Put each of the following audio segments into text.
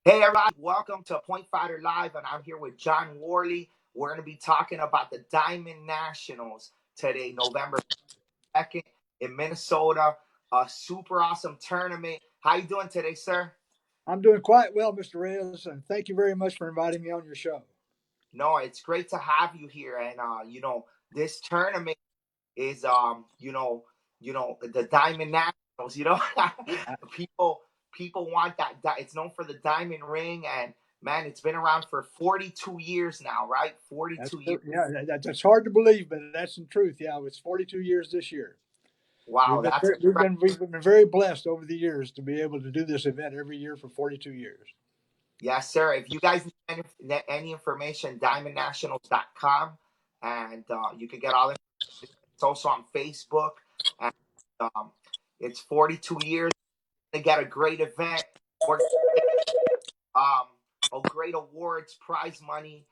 Hey everybody, welcome to Point Fighter Live, and I'm here with John Worley. We're going to be talking about the Diamond Nationals today, November 2nd in Minnesota. A super awesome tournament. How you doing today, sir? I'm doing quite well, Mr. Reyes, and thank you very much for inviting me on your show. No, it's great to have you here, and this tournament is the Diamond Nationals. People people want that. It's known for the diamond ring, and man, it's been around for 42 years now, right? 42 years. Yeah, that's hard to believe, but that's the truth. Yeah, it's 42 years this year. Wow, We've been that's we've been very blessed over the years to be able to do this event every year for 42 years. yes, sir. If you guys need any information, diamondnationals.com, and you can get all it. It's also on Facebook, and um, it's 42 years. They get a great event. We're um, great awards, prize money.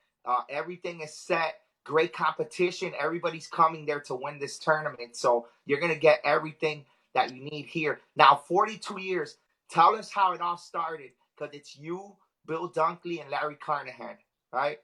Everything is set. Great competition. Everybody's coming there to win this tournament. So you're going to get everything that you need here. Now, 42 years. Tell us how it all started, because it's you, Bill Dunkley, and Larry Carnahan, right?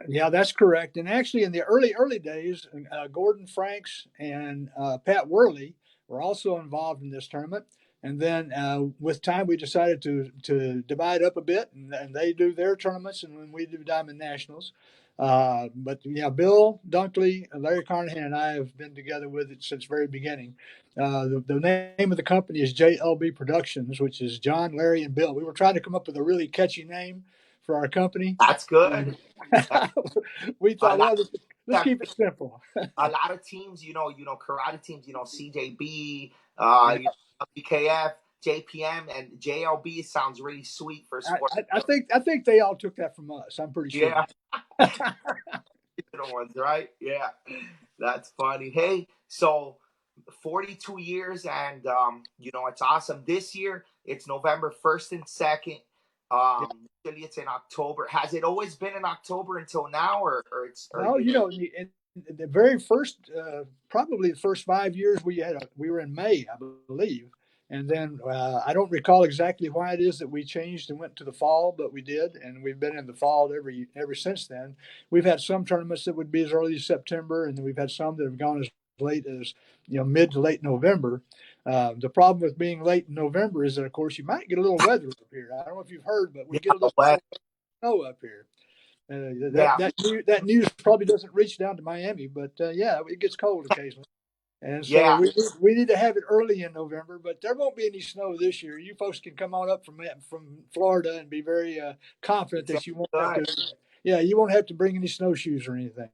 Yeah, that's correct. And actually, in the early days, Gordon Franks and Pat Worley were also involved in this tournament. And then with time, we decided to divide up a bit, and they do their tournaments, and when we do Diamond Nationals. But yeah, Bill Dunkley, Larry Carnahan, and I have been together with it since the very beginning. The name of the company is JLB Productions, which is John, Larry, and Bill. We were trying to come up with a really catchy name for our company. That's good. We A thought, lot well, let's keep it simple. a lot of teams, karate teams, CJB, Yeah, WKF, JPM, and JLB sounds really sweet for sport. I think they all took that from us. I'm pretty sure. Yeah, the ones, right? Yeah, that's funny. Hey, so 42 years, and it's awesome. This year, it's November 1st and 2nd. Yeah. Usually it's in October. Has it always been in October until now, or Well, in the very first, probably the first 5 years we were in May, I believe, and then I don't recall exactly why it is that we changed and went to the fall, but we did, and we've been in the fall ever since then. We've had some tournaments that would be as early as September, and then we've had some that have gone as late as mid to late November. The problem with being late in November is that, of course, you might get a little weather up here. I don't know if you've heard, but we get a yeah, little snow up here. yeah, That news probably doesn't reach down to Miami, but yeah, it gets cold occasionally, and so yeah. we need to have it early in November. But there won't be any snow this year. You folks can come on up from Florida and be very confident It's that you won't have good. to. Yeah, you won't have to bring any snowshoes or anything.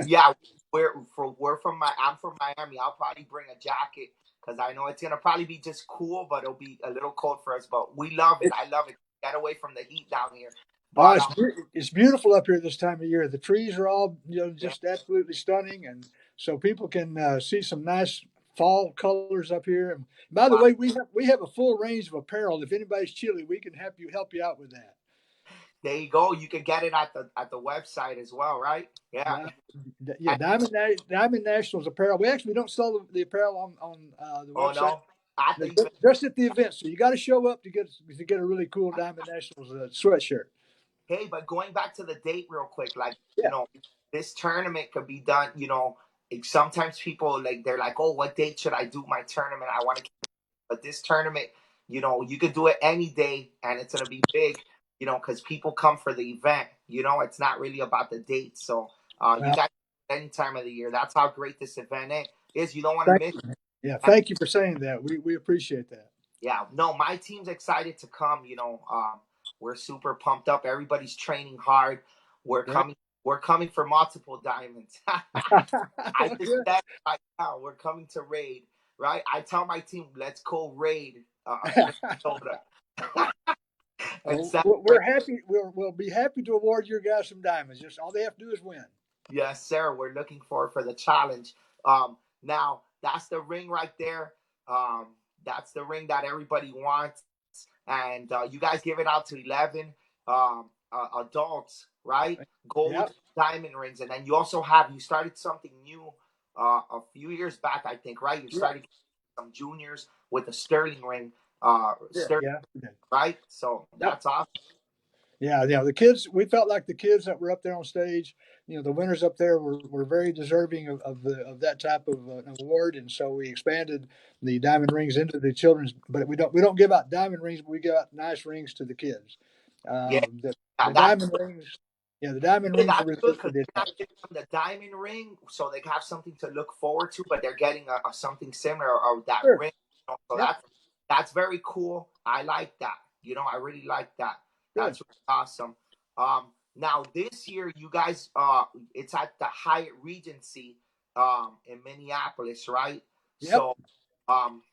Yeah, we're from I'm from Miami. I'll probably bring a jacket because I know it's gonna probably be just cool, but it'll be a little cold for us. But we love it. I love it. Get away from the heat down here. Oh, But it's beautiful up here this time of year. The trees are all yeah, just absolutely stunning, and so people can see some nice fall colors up here. And by the wow. way, we have a full range of apparel. If anybody's chilly, we can help you out with that. There you go. You can get it at the website as well, right? Yeah. Yeah, Diamond Nationals apparel. We actually don't sell the apparel on the Oh website. no, at the event. Just at the event, so you got to show up to get a really cool Diamond Nationals sweatshirt. Hey, but going back to the date real quick, like Yeah, this tournament could be done. Sometimes people like they're like, oh, what date should I do my tournament? I want to. But this tournament, you could do it any day and it's going to be big, because people come for the event. It's not really about the date. So you well, got any time of the year. That's how great this event is. You don't want to thank miss. you. Yeah, thank you for saying that. We appreciate that. Yeah, no, my team's excited to come. We're super pumped up. Everybody's training hard. We're Yeah. coming. We're coming for multiple diamonds. I just Yeah. said right now we're coming to raid. Right? I tell my team, let's go raid Minnesota and We're celebrate. happy. We'll be happy to award your guys some diamonds. Just all they have to do is win. Yes, sir. We're looking forward for the challenge. Now that's the ring right there. Um, that's the ring that everybody wants, and you guys give it out to 11 adults, right? Yeah. Gold diamond rings, and then you started something new a few years back, I think, right? You Yeah. started some juniors with a sterling ring. Sturgis, Yeah. Yeah. right? So Yep. that's awesome. Yeah, the kids, we felt like the kids that were up there on stage, the winners up there were very deserving of that type of award. And so we expanded the diamond rings into the children's, but we don't give out diamond rings, but we give out nice rings to the kids. Yeah, The, yeah, the diamond rings, yeah, the diamond rings are that's good reserved for because the you're not adults. giving them the diamond ring, so they have something to look forward to, but they're getting a something similar or that Sure. ring. So Yep. that's very cool. I like that. I really like that. Good. That's really awesome. Now this year, you guys, it's at the Hyatt Regency, in Minneapolis, right? Yep. So, um,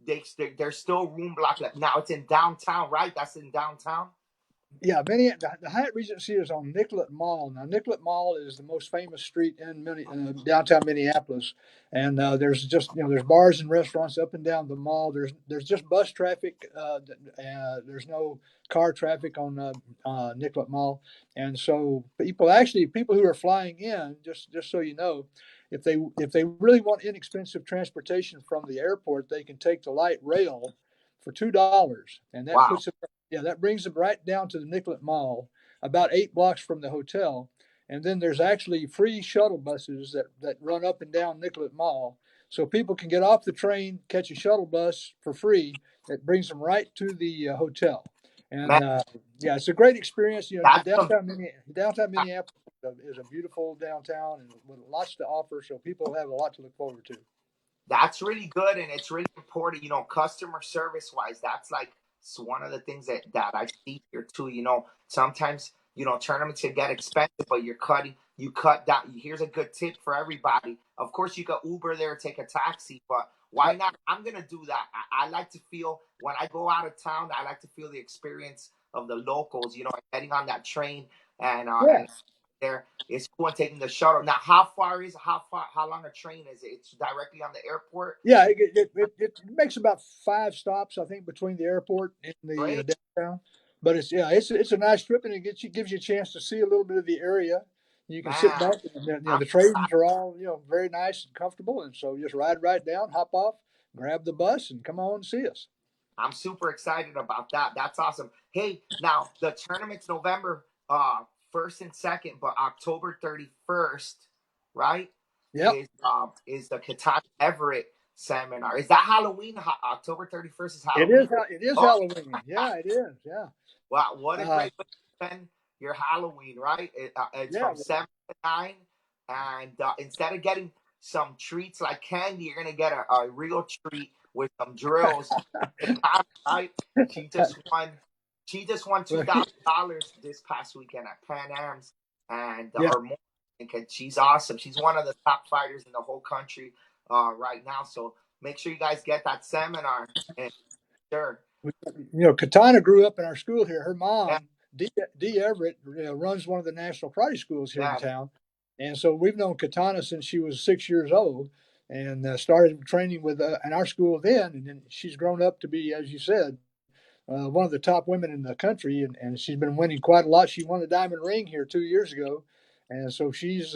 there's still room block left. Now it's in downtown, right? That's in downtown. Yeah, the Hyatt Regency is on Nicollet Mall. Now, Nicollet Mall is the most famous street in downtown Minneapolis, and there's just there's bars and restaurants up and down the mall. There's just bus traffic. There's no car traffic on Nicollet Mall, and so people who are flying in, just so you know, if they really want inexpensive transportation from the airport, they can take the light rail for $2, and that Wow. puts them. Yeah, that brings them right down to the Nicollet Mall, about 8 blocks from the hotel. And then there's actually free shuttle buses that run up and down Nicollet Mall. So people can get off the train, catch a shuttle bus for free that brings them right to the hotel. Man, And yeah, it's a great experience. that's some Downtown Minneapolis is a beautiful downtown and with lots to offer. So people have a lot to look forward to. that's really good, and it's really important. Customer service wise, that's like one of the things that I see here too. Sometimes tournaments can get expensive, but you cut down. Here's a good tip for everybody. Of course, you got Uber there, take a taxi, but why Yep. not? I'm gonna do that. I like to feel when I go out of town. I like to feel the experience of the locals. Getting on that train Yeah. and there. It's cool and taking the shuttle. Now, how long a train is it? It's directly on the airport. Yeah, it makes about 5 stops, I think, between the airport and the Great, downtown. But it's a nice trip, and gives you a chance to see a little bit of the area. You can sit man. back, and I'm the trains are all very nice and comfortable, and so just ride right down, hop off, grab the bus, and come on and see us. I'm super excited about that. That's awesome. Hey, now the tournament's November 1st and 2nd, but October 31st, right? Yep, Is the Katana Everett seminar? Is that Halloween? October 31st is it Halloween. is. It is Oh, Halloween. Yeah, it is. Yeah. wow, what a Uh, great way to spend your Halloween, right? It's yeah. from 7 to 9. And instead of getting some treats like candy, you're going to get a real treat with some drills. Right? She just won. She just won $2,000 this past weekend at Pan Am's, and Yeah. or more. And she's awesome. She's one of the top fighters in the whole country right now. So make sure you guys get that seminar. And sure, Katana grew up in our school here. Her yeah, mom, Dee Everett, runs one of the national karate schools here in yeah, town, and so we've known Katana since she was 6 years old, and started training with in our school then, and then she's grown up to be, as you said, one of the top women in the country, and she's been winning quite a lot. She won a diamond ring here 2 years ago, and so she's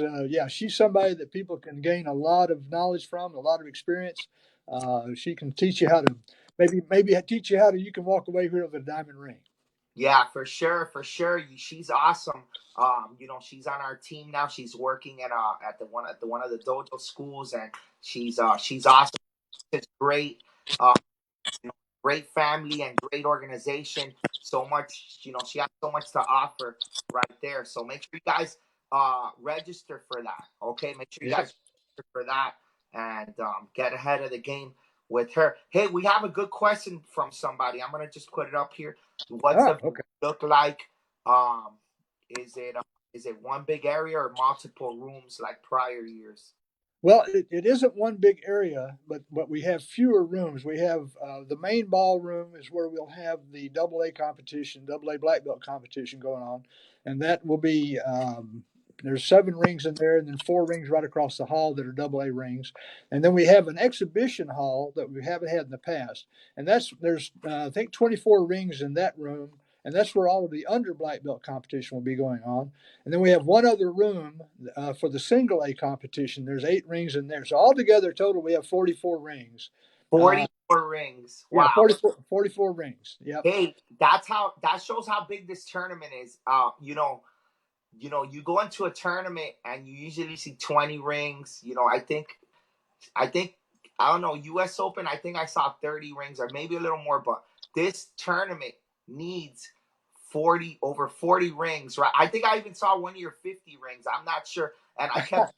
somebody that people can gain a lot of knowledge from, a lot of experience. She can teach you how to maybe teach you how to you can walk away here with a diamond ring. yeah, for sure, for sure. She's awesome. She's on our team now. She's working at the one of the dojo schools, and she's awesome. It's great. Uh, Great family and great organization. So much, she has so much to offer right there. So make sure you guys register for that. Okay, make sure you Yep. guys register for that and get ahead of the game with her. Hey, we have a good question from somebody. I'm gonna just put it up here. What's the Okay. look like? Um, is it one big area or multiple rooms like prior years? Well, it isn't one big area, but we have fewer rooms. We have the main ballroom is where we'll have the double A competition, double A black belt competition going on, and that will be there's 7 rings in there, and then 4 rings right across the hall that are double A rings, and then we have an exhibition hall that we haven't had in the past, and there's I think 24 rings in that room, and that's where all of the under black belt competition will be going on. And then we have one other room for the single A competition. There's 8 rings in there. So altogether, total, we have 44 rings. Uh, 44 rings. yeah, Wow. 44 rings. Yep. Hey, that shows how big this tournament is. You go into a tournament and you usually see 20 rings. I think I don't know, US Open, I think I saw 30 rings or maybe a little more, but this tournament needs 40 rings, right? I think I even saw one year 50 rings. I'm not sure. And I kept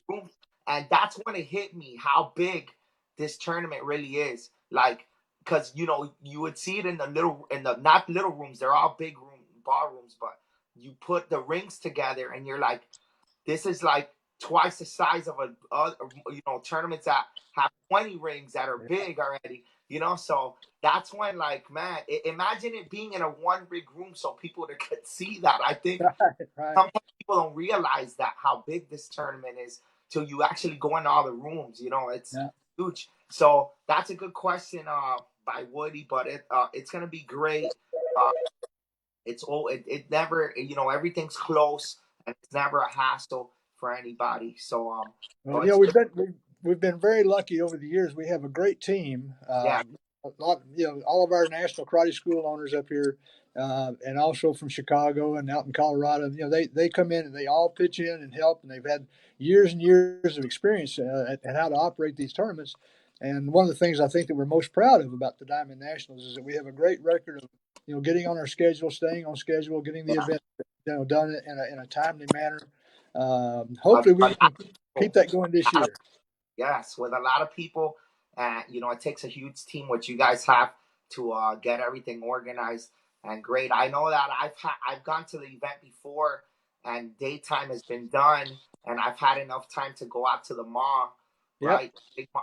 rooms, and that's when it hit me how big this tournament really is. Like, because you would see it in the not little rooms, they're all big ballrooms, but you put the rings together and you're like, this is like twice the size of tournaments that have 20 rings that are big already. So that's when, like, man, imagine it being in a one rig room so people that could see that. I think Right. sometimes people don't realize that how big this tournament is till you actually go in all the rooms. It's Yeah. huge. So that's a good question by Woody, but it's gonna be great. Uh, it never, everything's close and it's never a hassle for anybody. So Well, it's we've been very lucky over the years. We have a great team. yeah, A lot, all of our national karate school owners up here, and also from Chicago and out in Colorado. They come in and they all pitch in and help, and they've had years and years of experience at how to operate these tournaments. And one of the things I think that we're most proud of about the Diamond Nationals is that we have a great record of getting on our schedule, staying on schedule, getting the yeah. event done in a timely manner. A, Hopefully, a we lot can of keep people, that going this year. yes, with a lot of people. It takes a huge team, which you guys have to get everything organized and great. I know that I've gone to the event before, and daytime has been done, and I've had enough time to go out to the mall, Yep. right,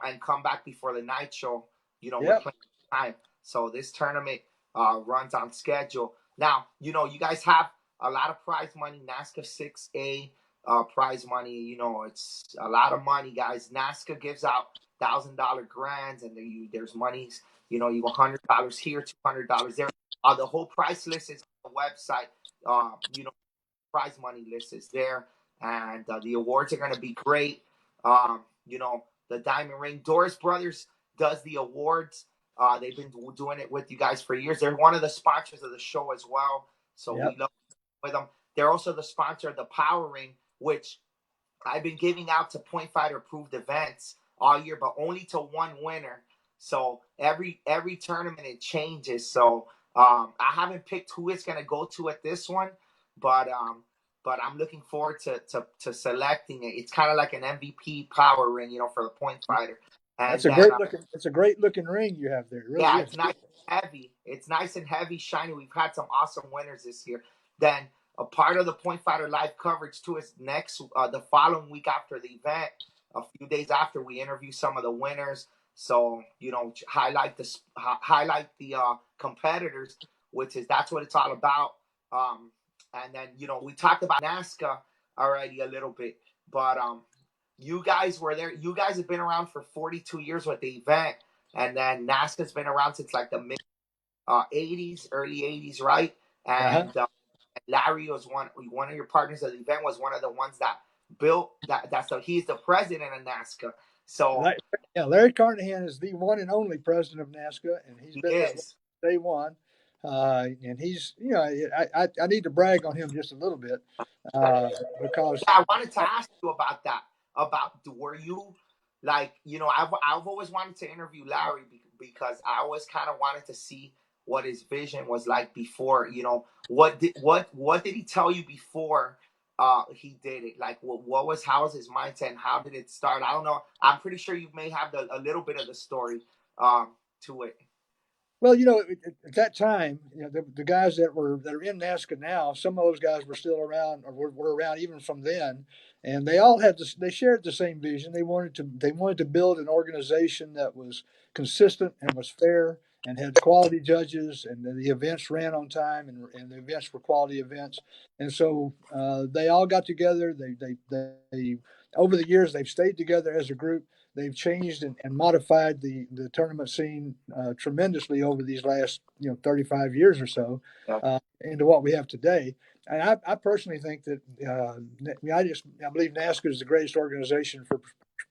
and come back before the night show. With Yep. plenty of time. So this tournament runs on schedule. Now, you guys have a lot of prize money. NASCA 6A prize money. It's a lot of money, guys. NASCA gives out $1,000 grants, and there's monies. You $100 here, $200 there. The whole price list is on the website. Prize money list is there, and the awards are going to be great. The Diamond Ring. Doris Brothers does the awards. They've been doing it with you guys for years. They're one of the sponsors of the show as well, so Yep. we love with them. They're also the sponsor of the Power Ring, which I've been giving out to point fighter approved events all year, but only to one winner. So every tournament it changes. So I haven't picked who it's gonna go to at this one, but I'm looking forward to selecting it. It's kind of like an MVP power ring, for the point fighter. And That's a then great looking ring you have there. It really yeah, is. it's nice and heavy. It's nice and heavy, shiny. We've had some awesome winners this year. Then a part of the Point Fighter live coverage too is the following week after the event, a few days after, we interview some of the winners. So highlight the competitors, that's what it's all about. And then we talked about NASCA already a little bit, but you guys were there. You guys have been around for 42 years with the event, and then NASCA's been around since like the mid 80s, early 80s, right? Uh-huh. And Larry was one of your partners of the event, was one of the ones that built that. He's the president of NASCA. So Larry Carnahan is the one and only president of NASCA, and he's he been that is. day one. And he's, I need to brag on him just a little bit because Yeah, I wanted to ask you about that. Were you like, I've always wanted to interview Larry because I always kind of wanted to see what his vision was like before. What did he tell you before he did it? Like, how was his mindset and how did it start? I don't know. I'm pretty sure you may have a little bit of the story to it. Well, at that time, the guys that are in NASCA now, some of those guys were still around or were around even from then, and they all had this. They shared the same vision. They wanted to build an organization that was consistent and was fair and had quality judges, and the events ran on time, and the events were quality events. And so they all got together. They over the years they've stayed together as a group. They've changed and modified the tournament scene tremendously over these last 35 years or so Yeah. into what we have today. And I personally think that I believe NASCA is the greatest organization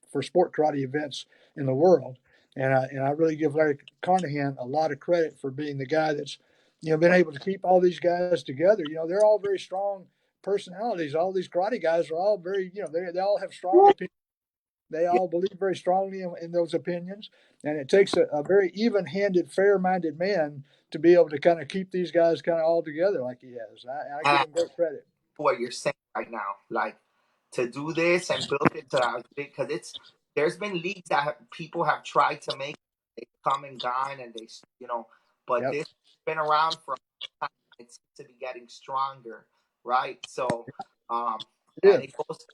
for sport karate events in the world. And I really give Larry Carnahan a lot of credit for being the guy that's, been able to keep all these guys together. They're all very strong personalities. All these karate guys are all very, they all have strong opinions. They Yeah, all believe very strongly in those opinions. And it takes a very even handed, fair minded man to be able to kind of keep these guys kind of all together like he has. I and give I him great credit. know what you're saying right now, like to do this and build it to as big, because there's been leagues that people have tried to make, they come and gone, and but Yep. this has been around for a time. It seems to be getting stronger, right? So, It and is. it goes.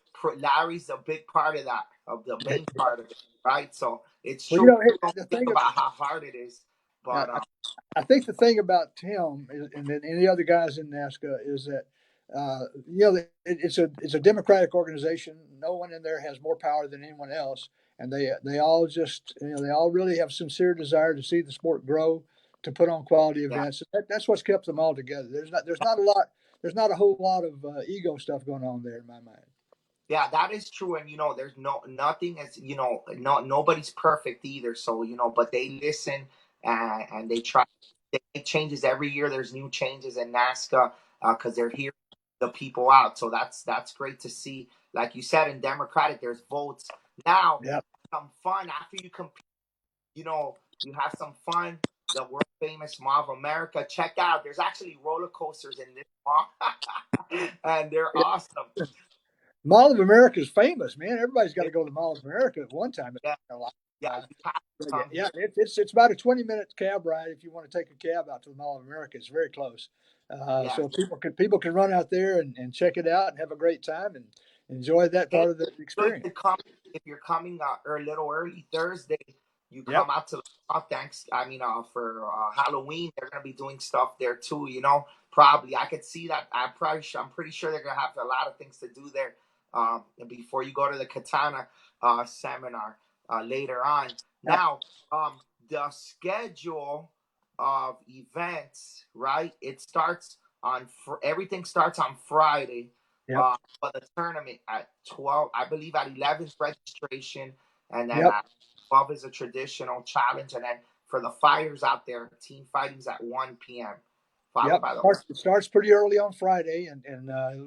Larry's a big part of that, of the main part of it, right? So it's Well, true. People don't the think thing about how hard it is, I, but I think the thing about Tim and then any other guys in NASCA is that it's a democratic organization. No one in there has more power than anyone else, and they all just they all really have sincere desire to see the sport grow, to put on quality yeah. events. That's what's kept them all together. There's not a whole lot of ego stuff going on there in my mind. Yeah, that is true, and there's nothing is nobody's perfect either. So but they listen and they try. They make changes every year. There's new changes in NASCA because they're hearing the people out. So that's great to see. Like you said, in Democratic, there's votes now. Yeah. Some fun after you compete. You have some fun. The world famous Mall of America. Check out. There's actually roller coasters in this mall, and they're awesome. Mall of America is famous, man. Everybody's got to go to the Mall of America at one time in Yeah, their life. yeah. You have to Yeah, come yeah. here. It's about a 20-minute cab ride if you want to take a cab out to the Mall of America. It's very close, Yeah, so people can run out there and check it out and have a great time and enjoy that it's part of the good experience. to come if you're coming a little early Thursday. You come Yep. out to thanks. I mean, for Halloween, they're gonna be doing stuff there too. Probably I could see that. I'm pretty sure they're gonna have a lot of things to do there. Before you go to the Katana seminar later on. Yep. Now, the schedule of events, right? It starts everything starts on Friday. Yep. For the tournament at 12, I believe at 11 is registration, and then Yep. at 12 is a traditional challenge, and then for the fighters out there, team fighting's at 1 p.m. followed Yep. by the Starts pretty early on Friday, and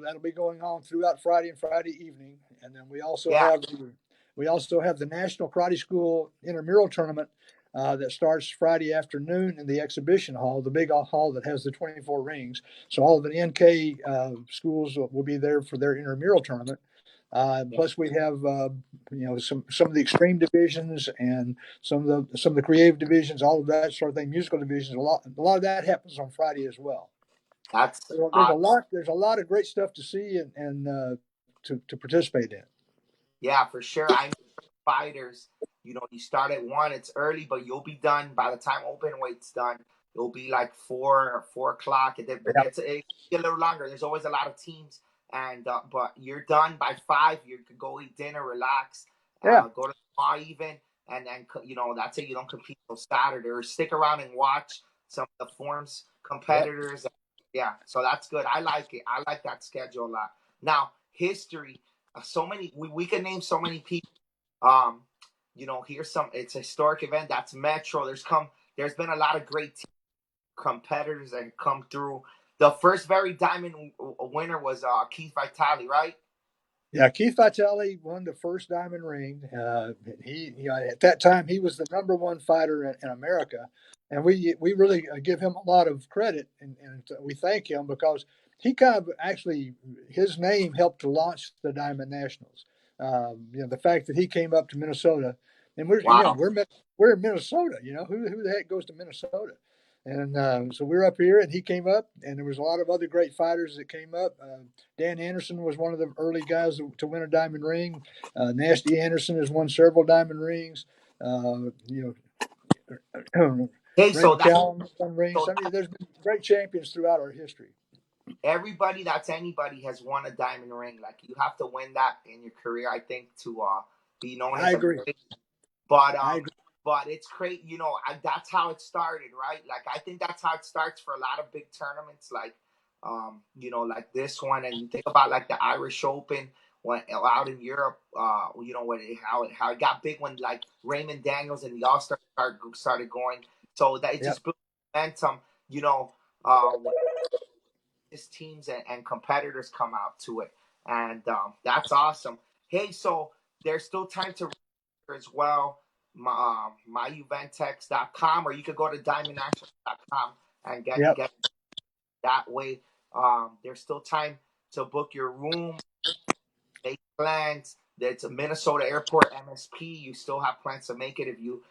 that'll be going on throughout Friday and Friday evening. And then yeah, we also have the National Karate School intramural tournament that starts Friday afternoon in the exhibition hall, the big hall that has the 24 rings. So all of the NK schools will be there for their intramural tournament. yeah. Plus, we have some of the extreme divisions and some of the creative divisions, all of that sort of thing, musical divisions. A lot of that happens on Friday as well. That's So uh, there's a lot of great stuff to see and to participate in. yeah, for sure. I know fighters. You start at 1. It's early, but you'll be done by the time open weight's done. It'll be like 4 or 4 o'clock. It get a little longer. There's always a lot of teams, and but you're done by 5. You can go eat dinner, relax, Yeah. go to the bar even, and then that's it. You don't compete till Saturday, or stick around and watch some of the forms Yep. competitors. Yeah, so that's good. I like it. I like that schedule a lot. Now, history. So many. We can name so many people. Um, here's some. It's a historic event. That's Metro. There's been a lot of great competitors that have come through. The first very diamond winner was Keith Vitale, right? Yeah, Keith Vitale won the first diamond ring. At that time he was the number one fighter in America, and we really give him a lot of credit and we thank him because he kind of actually his name helped to launch the Diamond Nationals. The fact that he came up to Minnesota, and Wow. we're in Minnesota. Who the heck goes to Minnesota? And so we're up here, and he came up, and there was a lot of other great fighters that came up. Dan Anderson was one of the early guys to win a diamond ring. Nasty Anderson has won several diamond rings. You know, Hey, Ray so that McCallum won rings. so I mean, there's been great champions throughout our history. everybody that's anybody has won a diamond ring. Like you have to win that in your career, I think, to be known I as a agree. great. But I agree. it's crazy. That's how it started, right? Like I think that's how it starts for a lot of big tournaments, like like this one. And you think about like the Irish Open when out in Europe, how it got big when like Raymond Daniels and the All Stars started going. So that it Yep. just built momentum. When his teams and competitors come out to it, and that's awesome. Hey, so there's still time to register as well. myuventex.com, or you could go to diamondnationals.com and Yep. get that way. There's still time to book your room, make plans. There's a Minnesota Airport MSP. You still have plans to make it if you.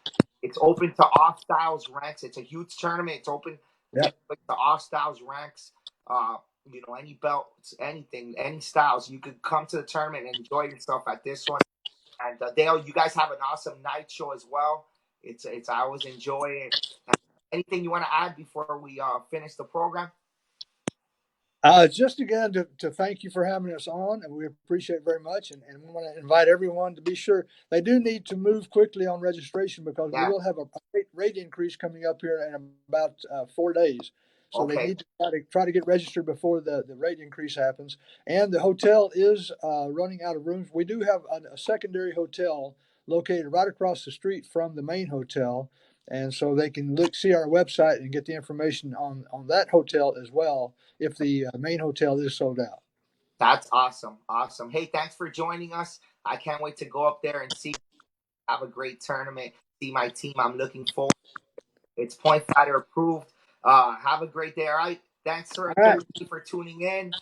It's open to all styles ranks. It's a huge tournament. It's open Yep. to all styles ranks. Any belts, anything, any styles. You could come to the tournament and enjoy yourself at this one. And Dale, you guys have an awesome night show as well. It's I always enjoy it. Anything you want to add before we finish the program? Just again to thank you for having us on, and we appreciate it very much. And we want to invite everyone to be sure they do need to move quickly on registration because we Yeah. will have a rate increase coming up here in about 4 days. So they Okay. need to try to get registered before the rate increase happens. And the hotel is running out of rooms. We do have a secondary hotel located right across the street from the main hotel, and so they can see our website and get the information on that hotel as well if the main hotel is sold out. That's awesome. Awesome. Hey, thanks for joining us. I can't wait to go up there and see. Have a great tournament. See my team. I'm looking forward. It's Point Fighter approved. Have a great day. All right. Thanks for All right. everybody for tuning in.